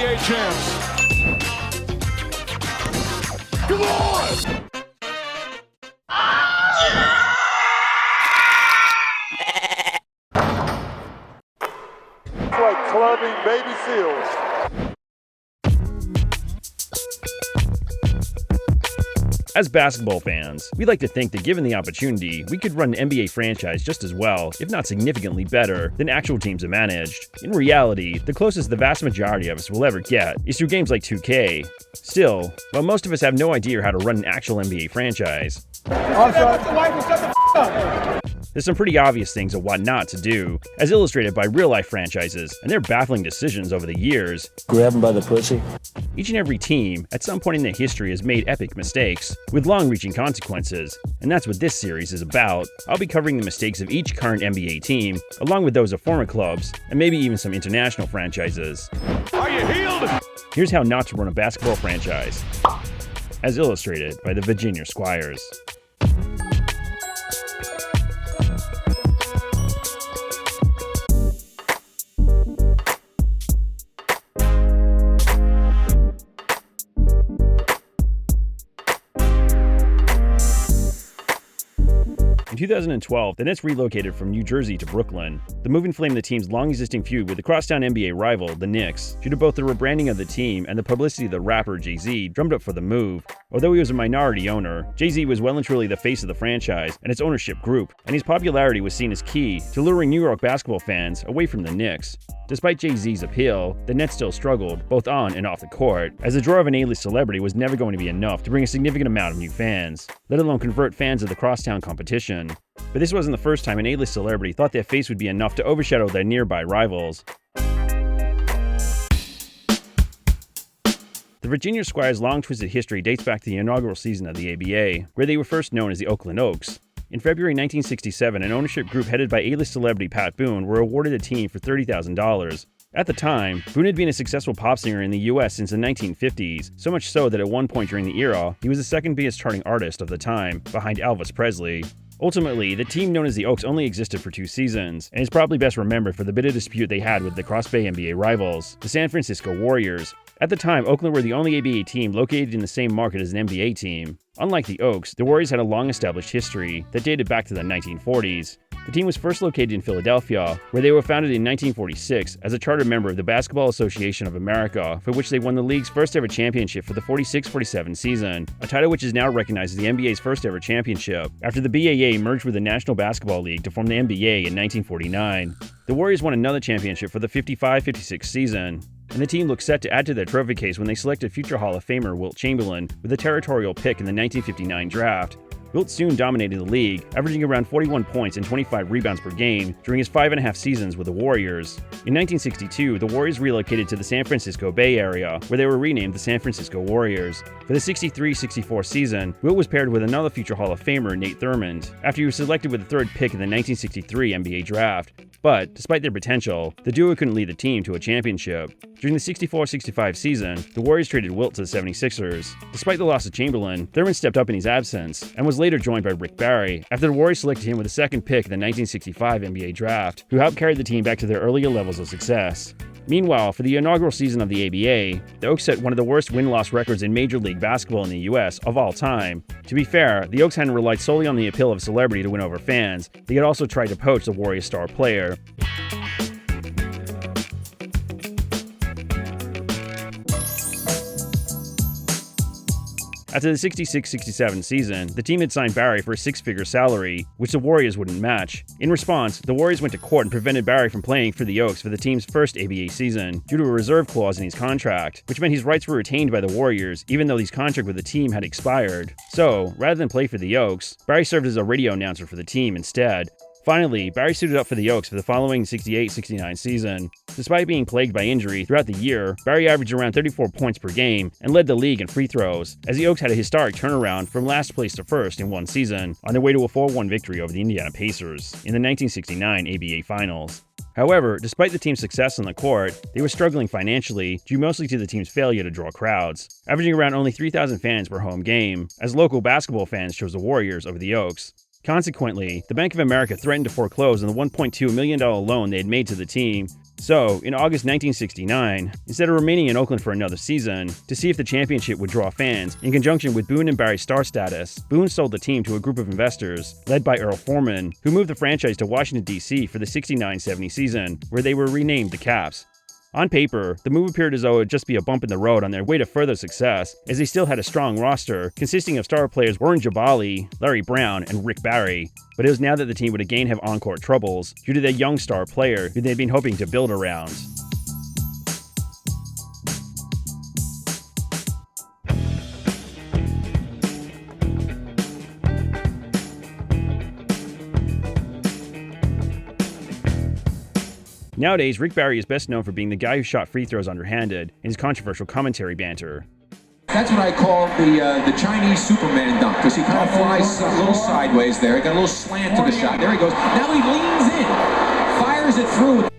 NBA champs. Come on! It's like clubbing baby seals. As basketball fans, we like to think that given the opportunity, we could run an NBA franchise just as well, if not significantly better, than actual teams are managed. In reality, the closest the vast majority of us will ever get is through games like 2K. Still, while most of us have no idea how to run an actual NBA franchise, there's some pretty obvious things of what not to do, as illustrated by real-life franchises and their baffling decisions over the years. Grab him by the pussy. Each and every team, at some point in their history, has made epic mistakes, with long-reaching consequences, and that's what this series is about. I'll be covering the mistakes of each current NBA team, along with those of former clubs, and maybe even some international franchises. Are you healed? Here's how not to run a basketball franchise, as illustrated by the Virginia Squires. In 2012, the Nets relocated from New Jersey to Brooklyn. The move inflamed the team's long-existing feud with the crosstown NBA rival, the Knicks, due to both the rebranding of the team and the publicity the rapper Jay-Z drummed up for the move. Although he was a minority owner, Jay-Z was well and truly the face of the franchise and its ownership group, and his popularity was seen as key to luring New York basketball fans away from the Knicks. Despite Jay-Z's appeal, the Nets still struggled, both on and off the court, as the draw of an A-list celebrity was never going to be enough to bring a significant amount of new fans, let alone convert fans of the crosstown competition. But this wasn't the first time an A-list celebrity thought their face would be enough to overshadow their nearby rivals. The Virginia Squires' long twisted history dates back to the inaugural season of the ABA, where they were first known as the Oakland Oaks. In February 1967, an ownership group headed by A-list celebrity Pat Boone were awarded a team for $30,000. At the time, Boone had been a successful pop singer in the US since the 1950s, so much so that at one point during the era, he was the second biggest charting artist of the time, behind Elvis Presley. Ultimately, the team known as the Oaks only existed for 2 seasons, and is probably best remembered for the bitter dispute they had with the Cross-Bay NBA rivals, the San Francisco Warriors. At the time, Oakland were the only ABA team located in the same market as an NBA team. Unlike the Oaks, the Warriors had a long-established history that dated back to the 1940s. The team was first located in Philadelphia, where they were founded in 1946 as a charter member of the Basketball Association of America, for which they won the league's first-ever championship for the 46-47 season, a title which is now recognized as the NBA's first-ever championship, after the BAA merged with the National Basketball League to form the NBA in 1949. The Warriors won another championship for the 55-56 season, and the team looked set to add to their trophy case when they selected future Hall of Famer Wilt Chamberlain with a territorial pick in the 1959 draft. Wilt soon dominated the league, averaging around 41 points and 25 rebounds per game during his 5.5 seasons with the Warriors. In 1962, the Warriors relocated to the San Francisco Bay Area, where they were renamed the San Francisco Warriors. For the 63-64 season, Wilt was paired with another future Hall of Famer, Nate Thurmond, after he was selected with the 3rd pick in the 1963 NBA draft. But, despite their potential, the duo couldn't lead the team to a championship. During the 64-65 season, the Warriors traded Wilt to the 76ers. Despite the loss of Chamberlain, Thurmond stepped up in his absence, and was later joined by Rick Barry, after the Warriors selected him with the 2nd pick in the 1965 NBA draft, who helped carry the team back to their earlier levels of success. Meanwhile, for the inaugural season of the ABA, the Oaks set one of the worst win-loss records in Major League Basketball in the US of all time. To be fair, the Oaks hadn't relied solely on the appeal of a celebrity to win over fans. They had also tried to poach the Warriors' star player. After the 66-67 season, the team had signed Barry for a 6-figure salary, which the Warriors wouldn't match. In response, the Warriors went to court and prevented Barry from playing for the Oaks for the team's first ABA season, due to a reserve clause in his contract, which meant his rights were retained by the Warriors, even though his contract with the team had expired. So, rather than play for the Oaks, Barry served as a radio announcer for the team instead. Finally, Barry suited up for the Oaks for the following 68-69 season. Despite being plagued by injury throughout the year, Barry averaged around 34 points per game and led the league in free throws, as the Oaks had a historic turnaround from last place to first in one season, on their way to a 4-1 victory over the Indiana Pacers in the 1969 ABA Finals. However, despite the team's success on the court, they were struggling financially due mostly to the team's failure to draw crowds, averaging around only 3,000 fans per home game, as local basketball fans chose the Warriors over the Oaks. Consequently, the Bank of America threatened to foreclose on the $1.2 million loan they had made to the team, So, in August 1969, instead of remaining in Oakland for another season, to see if the championship would draw fans, in conjunction with Boone and Barry's star status, Boone sold the team to a group of investors, led by Earl Foreman, who moved the franchise to Washington, D.C. for the 69-70 season, where they were renamed the Caps. On paper, the move appeared as though it would just be a bump in the road on their way to further success, as they still had a strong roster, consisting of star players Warren Jabali, Larry Brown, and Rick Barry. But it was now that the team would again have on-court troubles, due to their young star player, who they'd been hoping to build around. Nowadays, Rick Barry is best known for being the guy who shot free throws underhanded in his controversial commentary banter. That's what I call the Chinese Superman dunk, because he kind of flies a little sideways there. He got a little slant to the shot. There he goes. Now he leans in, fires it through.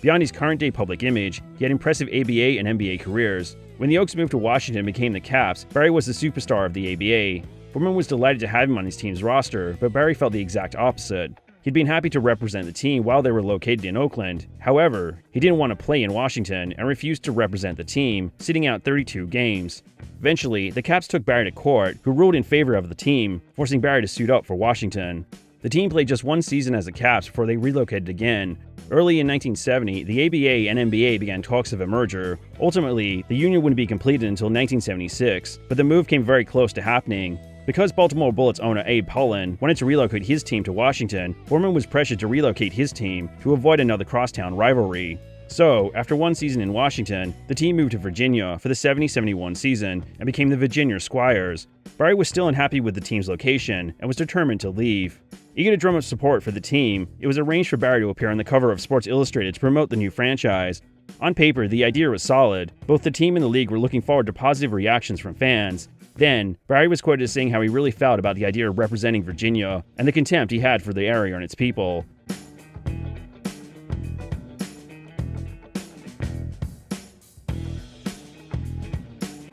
Beyond his current-day public image, he had impressive ABA and NBA careers. When the Oaks moved to Washington and became the Caps, Barry was the superstar of the ABA. Foreman was delighted to have him on his team's roster, but Barry felt the exact opposite. He'd been happy to represent the team while they were located in Oakland. However, he didn't want to play in Washington and refused to represent the team, sitting out 32 games. Eventually, the Caps took Barry to court, who ruled in favor of the team, forcing Barry to suit up for Washington. The team played just one season as the Caps before they relocated again. Early in 1970, the ABA and NBA began talks of a merger. Ultimately, the union wouldn't be completed until 1976, but the move came very close to happening. Because Baltimore Bullets owner Abe Pullen wanted to relocate his team to Washington, Foreman was pressured to relocate his team to avoid another crosstown rivalry. So, after one season in Washington, the team moved to Virginia for the 70-71 season and became the Virginia Squires. Barry was still unhappy with the team's location and was determined to leave. Eager to drum up support for the team, it was arranged for Barry to appear on the cover of Sports Illustrated to promote the new franchise. On paper, the idea was solid. Both the team and the league were looking forward to positive reactions from fans. Then, Barry was quoted as saying how he really felt about the idea of representing Virginia and the contempt he had for the area and its people.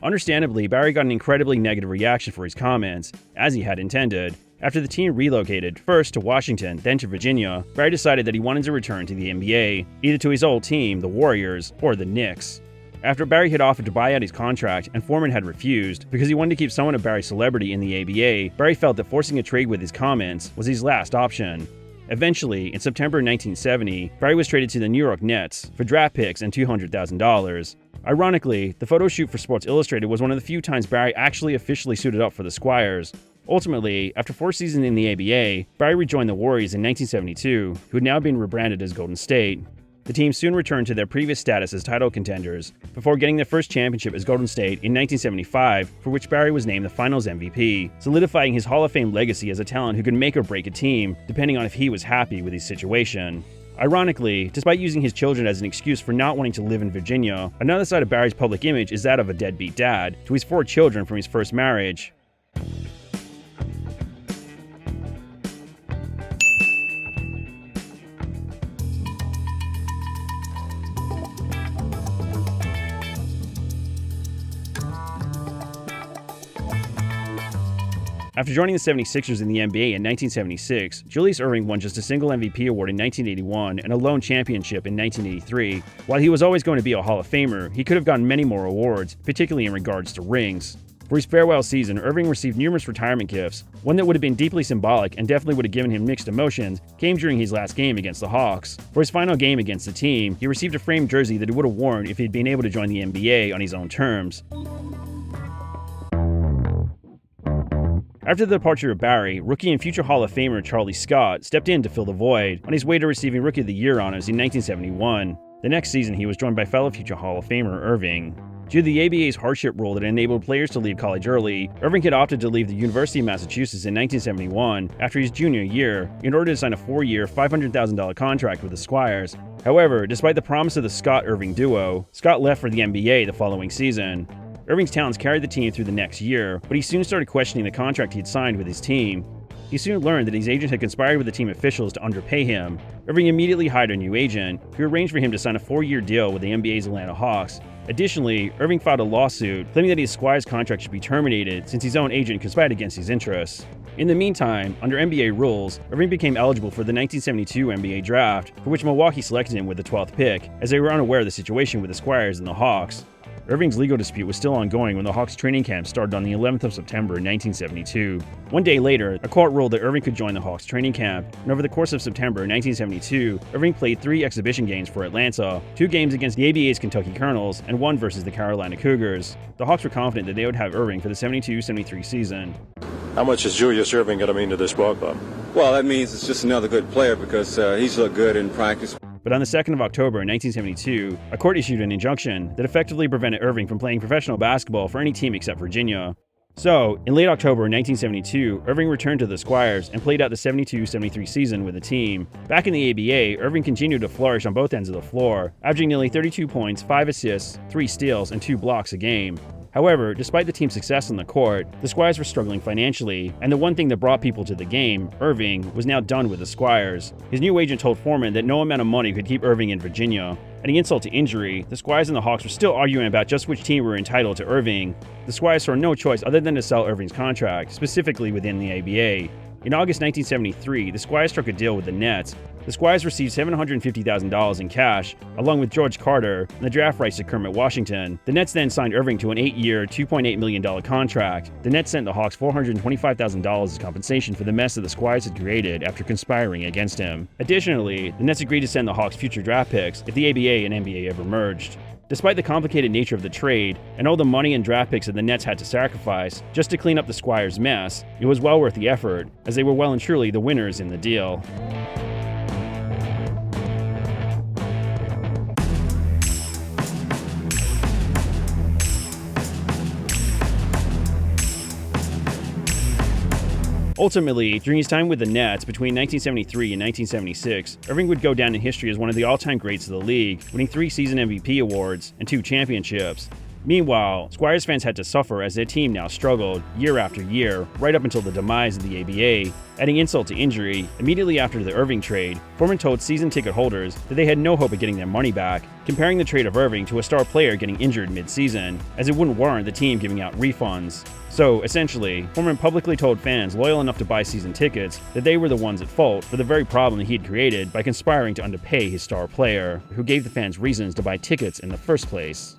Understandably, Barry got an incredibly negative reaction for his comments, as he had intended. After the team relocated, first to Washington, then to Virginia, Barry decided that he wanted to return to the NBA, either to his old team, the Warriors, or the Knicks. After Barry had offered to buy out his contract and Foreman had refused because he wanted to keep someone of Barry's celebrity in the ABA, Barry felt that forcing a trade with his comments was his last option. Eventually, in September 1970, Barry was traded to the New York Nets for draft picks and $200,000. Ironically, the photo shoot for Sports Illustrated was one of the few times Barry actually officially suited up for the Squires. Ultimately, after 4 seasons in the ABA, Barry rejoined the Warriors in 1972, who had now been rebranded as Golden State. The team soon returned to their previous status as title contenders, before getting their first championship as Golden State in 1975, for which Barry was named the Finals MVP, solidifying his Hall of Fame legacy as a talent who could make or break a team, depending on if he was happy with his situation. Ironically, despite using his children as an excuse for not wanting to live in Virginia, another side of Barry's public image is that of a deadbeat dad to his 4 children from his first marriage. After joining the 76ers in the NBA in 1976, Julius Erving won just a single MVP award in 1981 and a lone championship in 1983. While he was always going to be a Hall of Famer, he could have gotten many more awards, particularly in regards to rings. For his farewell season, Erving received numerous retirement gifts. One that would have been deeply symbolic and definitely would have given him mixed emotions came during his last game against the Hawks. For his final game against the team, he received a framed jersey that he would have worn if he had been able to join the NBA on his own terms. After the departure of Barry, rookie and future Hall of Famer Charlie Scott stepped in to fill the void on his way to receiving Rookie of the Year honors in 1971. The next season, he was joined by fellow future Hall of Famer Erving. Due to the ABA's hardship rule that enabled players to leave college early, Erving had opted to leave the University of Massachusetts in 1971 after his junior year in order to sign a 4-year, $500,000 contract with the Squires. However, despite the promise of the Scott-Erving duo, Scott left for the NBA the following season. Erving's talents carried the team through the next year, but he soon started questioning the contract he'd signed with his team. He soon learned that his agent had conspired with the team officials to underpay him. Erving immediately hired a new agent, who arranged for him to sign a 4-year deal with the NBA's Atlanta Hawks. Additionally, Erving filed a lawsuit claiming that his Squires contract should be terminated since his own agent conspired against his interests. In the meantime, under NBA rules, Erving became eligible for the 1972 NBA draft, for which Milwaukee selected him with the 12th pick, as they were unaware of the situation with the Squires and the Hawks. Erving's legal dispute was still ongoing when the Hawks training camp started on the 11th of September in 1972. One day later, a court ruled that Erving could join the Hawks training camp, and over the course of September 1972, Erving played 3 exhibition games for Atlanta, 2 games against the ABA's Kentucky Colonels, and 1 versus the Carolina Cougars. The Hawks were confident that they would have Erving for the 72-73 season. How much is Julius Erving going to mean to this ball club? Well, that means it's just another good player because he's looked good in practice. But on the 2nd of October 1972, a court issued an injunction that effectively prevented Erving from playing professional basketball for any team except Virginia. So, in late October 1972, Erving returned to the Squires and played out the 72-73 season with the team. Back in the ABA, Erving continued to flourish on both ends of the floor, averaging nearly 32 points, 5 assists, 3 steals, and 2 blocks a game. However, despite the team's success on the court, the Squires were struggling financially, and the one thing that brought people to the game, Erving, was now done with the Squires. His new agent told Foreman that no amount of money could keep Erving in Virginia. Adding insult to injury, the Squires and the Hawks were still arguing about just which team were entitled to Erving. The Squires saw no choice other than to sell Erving's contract, specifically within the ABA. In August 1973, the Squires struck a deal with the Nets. The Squires received $750,000 in cash, along with George Carter and the draft rights to Kermit Washington. The Nets then signed Erving to an 8-year, $2.8 million contract. The Nets sent the Hawks $425,000 as compensation for the mess that the Squires had created after conspiring against him. Additionally, the Nets agreed to send the Hawks future draft picks if the ABA and NBA ever merged. Despite the complicated nature of the trade, and all the money and draft picks that the Nets had to sacrifice just to clean up the Squires' mess, it was well worth the effort, as they were well and truly the winners in the deal. Ultimately, during his time with the Nets between 1973 and 1976, Erving would go down in history as one of the all-time greats of the league, winning 3 season MVP awards and 2 championships. Meanwhile, Squires fans had to suffer as their team now struggled, year after year, right up until the demise of the ABA. Adding insult to injury, immediately after the Erving trade, Foreman told season ticket holders that they had no hope of getting their money back, comparing the trade of Erving to a star player getting injured mid-season, as it wouldn't warrant the team giving out refunds. So, essentially, Foreman publicly told fans loyal enough to buy season tickets that they were the ones at fault for the very problem he had created by conspiring to underpay his star player, who gave the fans reasons to buy tickets in the first place.